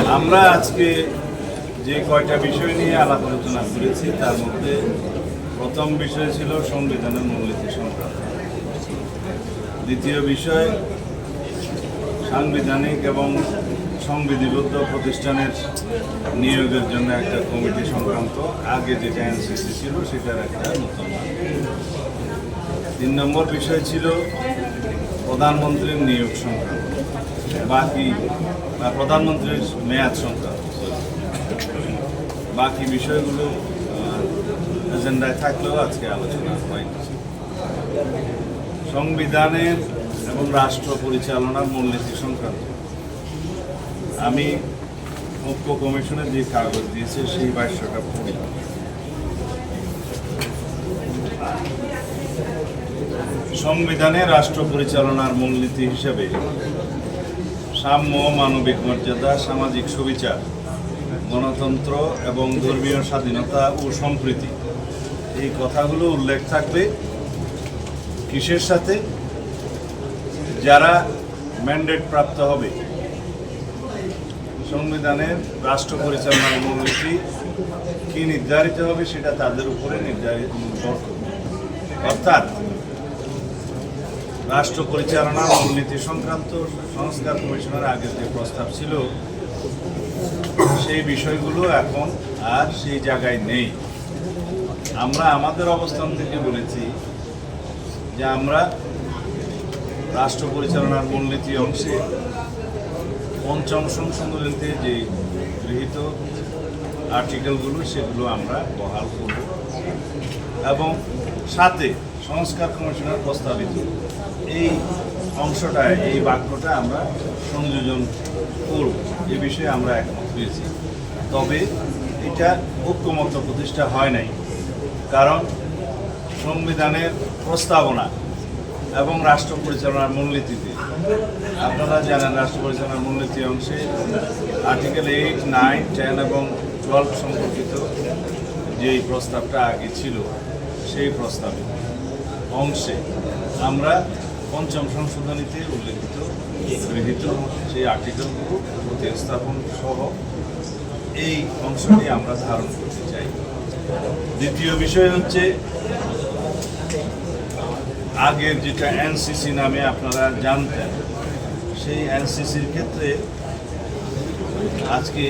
আমরা আজকে যে কয়টা বিষয় নিয়ে আলাপ আলোচনা করেছি তার মধ্যে প্রথম বিষয় ছিল সংবিধানের মূলনীতি সংক্রান্ত। দ্বিতীয় বিষয় সাংবিধানিক এবং সংবিধিবদ্ধ প্রতিষ্ঠানের নিয়োগের জন্য একটা কমিটি সংক্রান্ত, আগে যেটা এনসিসি ছিল সেটার একটা নতুন। 3 নম্বর বিষয় ছিল প্রধানমন্ত্রীর নিয়োগ সংক্রান্ত, প্রধানমন্ত্রীর মেয়াদ সংক্রান্ত। বাকি বিষয়গুলো এজেন্ডায় থাকলেও আজকে আলোচনা হয়নি। সংবিধানের এবং রাষ্ট্র পরিচালনার মূলনীতি সংক্রান্ত আমি ঐক্য কমিশনের যে কাগজ দিয়েছে সেই ভাষ্যটা পড়ি। সংবিধানে রাষ্ট্র পরিচালনার মূলনীতি হিসেবে সাম্য, মানবিক মর্যাদা, সামাজিক সুবিচার, গণতন্ত্র এবং ধর্মীয় স্বাধীনতা ও সম্প্রীতি, এই কথাগুলো উল্লেখ থাকবে। কিসের সাথে? যারা ম্যান্ডেট প্রাপ্ত হবে, সংবিধানের রাষ্ট্র পরিচালনার মূলনীতি কি নির্ধারিত হবে সেটা তাদের উপরে নির্ভর করবে। অর্থাৎ রাষ্ট্র পরিচালনার মূলনীতি সংক্রান্ত সংস্কার কমিশনের আগের যে প্রস্তাব ছিল সেই বিষয়গুলো এখন আর সেই জায়গায় নেই। আমরা আমাদের অবস্থান থেকে বলেছি যে আমরা রাষ্ট্র পরিচালনার মূলনীতি অংশে পঞ্চম সংশোধনীতে যে গৃহীত আর্টিকেলগুলো সেগুলো আমরা বহাল করব এবং সাথে সংস্কার কমিশনের প্রস্তাবিত এই অংশটায়, এই বাক্যটা আমরা সংযোজন করব, এ বিষয়ে আমরা একমত হয়েছি। তবে এটা ঐক্যমত্য প্রতিষ্ঠা হয় নাই, কারণ সংবিধানের প্রস্তাবনা এবং রাষ্ট্র পরিচালনার মূলনীতিতে আপনারা জানেন রাষ্ট্র পরিচালনার মূলনীতি অংশে আর্টিকেল 8, 9, 10 এবং 12 সম্পর্কিত যেই প্রস্তাবটা আগে ছিল সেই প্রস্তাবে অংশে আমরা পঞ্চম সংশোধনীতে উল্লেখিত গৃহীত সেই আর্টিকেলগুলো প্রতিস্থাপন সহ এই অংশটি আমরা ধারণ করতে চাই। দ্বিতীয় বিষয় হচ্ছে আগের যেটা এনসিসি নামে আপনারা জানতেন, সেই এনসিসির ক্ষেত্রে আজকে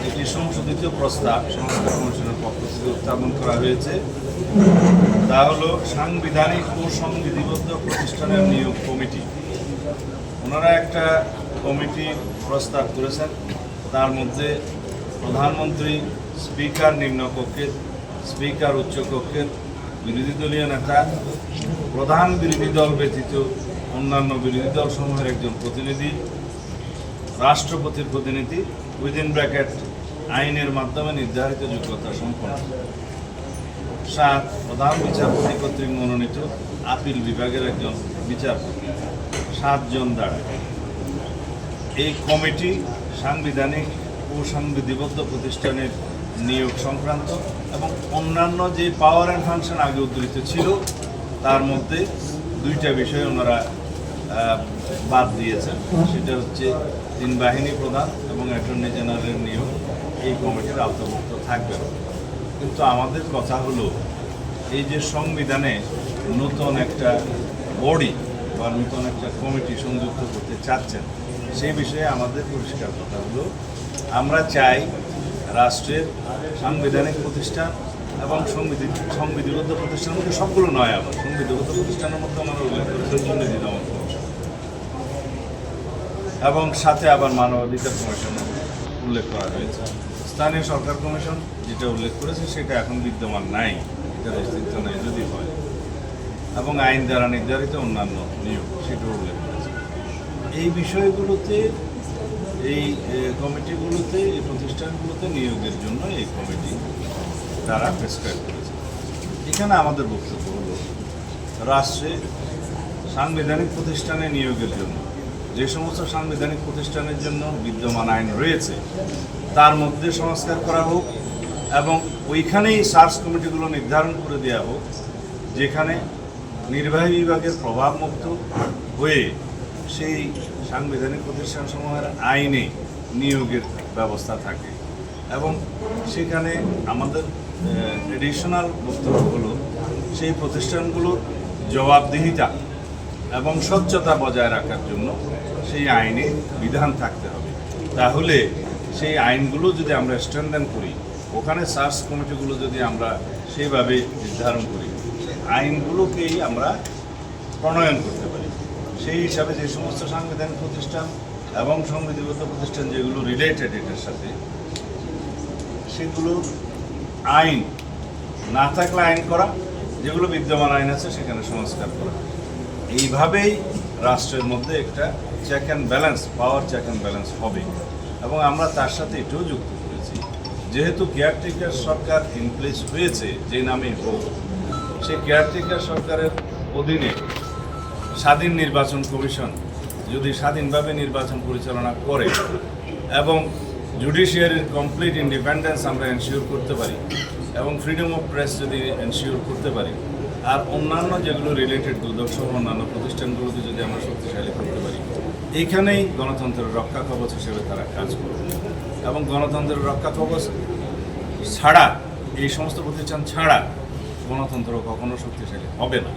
একটি সংশোধিত প্রস্তাব সংস্কার কমিশনের পক্ষ থেকে উত্থাপন করা হয়েছে। তা হলো সাংবিধানিক ও সংবিধিবদ্ধ প্রতিষ্ঠানের নিয়োগ কমিটি। ওনারা একটা কমিটি প্রস্তাব করেছেন, তার মধ্যে প্রধানমন্ত্রী, স্পিকার নিম্নকক্ষের, স্পিকার উচ্চকক্ষের, বিরোধী দলীয় নেতা, প্রধান বিরোধী দল ব্যতীত অন্যান্য বিরোধী দল সমূহের একজন প্রতিনিধি, রাষ্ট্রপতির প্রতিনিধি উইদিন ব্র্যাকেট আইনের মাধ্যমে নির্ধারিত যোগ্যতা সম্পন্ন, 7 প্রধান বিচারপতি কর্তৃক মনোনীত আপিল বিভাগের একজন বিচারপতি, 7 জন দাঁড়ায়। এই কমিটি সাংবিধানিক ও সংবিধিবদ্ধ প্রতিষ্ঠানের নিয়োগ সংক্রান্ত এবং অন্যান্য যে পাওয়ার অ্যান্ড ফাংশন আগে উদ্ধৃত ছিল তার মধ্যে 2টা বিষয় ওনারা বাদ দিয়েছেন। সেটা হচ্ছে 3 বাহিনী প্রধান এবং অ্যাটর্নি জেনারেলের নিয়োগ এই কমিটির আওতাভুক্ত থাকবে। কিন্তু আমাদের কথা হলো এই যে সংবিধানে নতুন একটা বডি বা নতুন একটা কমিটি সংযুক্ত করতে চাচ্ছেন, সেই বিষয়ে আমাদের পরিষ্কার কথা হলো আমরা চাই রাষ্ট্রের সাংবিধানিক প্রতিষ্ঠান এবং সংবিধিবদ্ধ প্রতিষ্ঠানের মধ্যে সবগুলো নয়, আবার সংবিধিবদ্ধ প্রতিষ্ঠানের মধ্যে আমরা উল্লেখ করেছেন দুর্নীতি দমন কমিশন এবং সাথে আবার মানবাধিকার কমিশন উল্লেখ করা হয়েছে। স্থানীয় সরকার কমিশন যেটা উল্লেখ করেছে সেটা এখন বিদ্যমান নাই, এটার অস্তিত্ব নেই যদি হয়, এবং আইন দ্বারা নির্ধারিত অন্যান্য নিয়োগ সেটা উল্লেখ করেছে। এই বিষয়গুলোতে, এই কমিটিগুলোতে, এই প্রতিষ্ঠানগুলোতে নিয়োগের জন্য এই কমিটি তারা প্রেসক্রাইব করেছে। এখানে আমাদের বক্তব্য হলো রাষ্ট্রে সাংবিধানিক প্রতিষ্ঠানে নিয়োগের জন্য যে সমস্ত সাংবিধানিক প্রতিষ্ঠানের জন্য বিদ্যমান আইন রয়েছে তার মধ্যে সংস্কার করা হোক এবং ওইখানেই সার্চ কমিটিগুলো নির্ধারণ করে দেওয়া হোক, যেখানে নির্বাহী বিভাগের প্রভাবমুক্ত হয়ে সেই সাংবিধানিক প্রতিষ্ঠানসমূহের আইনে নিয়োগের ব্যবস্থা থাকে এবং সেখানে আমাদের এডিশনাল বক্তব্য হলো সেই প্রতিষ্ঠানগুলোর জবাবদিহিতা এবং স্বচ্ছতা বজায় রাখার জন্য সেই আইনে বিধান থাকতে হবে। তাহলে সেই আইনগুলো যদি আমরা স্ট্রেনথেন করি, ওখানে সার্চ কমিটিগুলো যদি আমরা সেইভাবে নির্ধারণ করি, আইনগুলোকেই আমরা প্রণয়ন করতে পারি। সেই হিসাবে যে সমস্ত সাংবিধানিক প্রতিষ্ঠান এবং সংবিধিবদ্ধ প্রতিষ্ঠান যেগুলো রিলেটেড এটার সাথে, সেগুলোর আইন না থাকলে আইন করা, যেগুলো বিদ্যমান আইন আছে সেখানে সংস্কার করা। এইভাবেই রাষ্ট্রের মধ্যে একটা check and balance, power check and balance হবে। এবং আমরা তার সাথে এটাও যুক্ত করেছি, যেহেতু কেয়ারটেকার সরকার ইনপ্লেস হয়েছে যে নামে হোক, সেই কেয়ারটেকার সরকারের অধীনে স্বাধীন নির্বাচন কমিশন যদি স্বাধীনভাবে নির্বাচন পরিচালনা করে এবং জুডিশিয়ারির কমপ্লিট ইন্ডিপেন্ডেন্স আমরা এনশিওর করতে পারি এবং ফ্রিডম অফ প্রেস যদি এনশিওর করতে পারি, আর অন্যান্য যেগুলো রিলেটেড দুদক সহ অন্যান্য প্রতিষ্ঠানগুলোকে যদি আমরা শক্তিশালী করতে পারি, এইখানেই গণতন্ত্রের রক্ষা কবচ হিসেবে তারা কাজ করবে। এবং গণতন্ত্রের রক্ষা কবচ ছাড়া, এই সমস্ত প্রতিষ্ঠান ছাড়া গণতন্ত্র কখনো শক্তিশালী হবে না।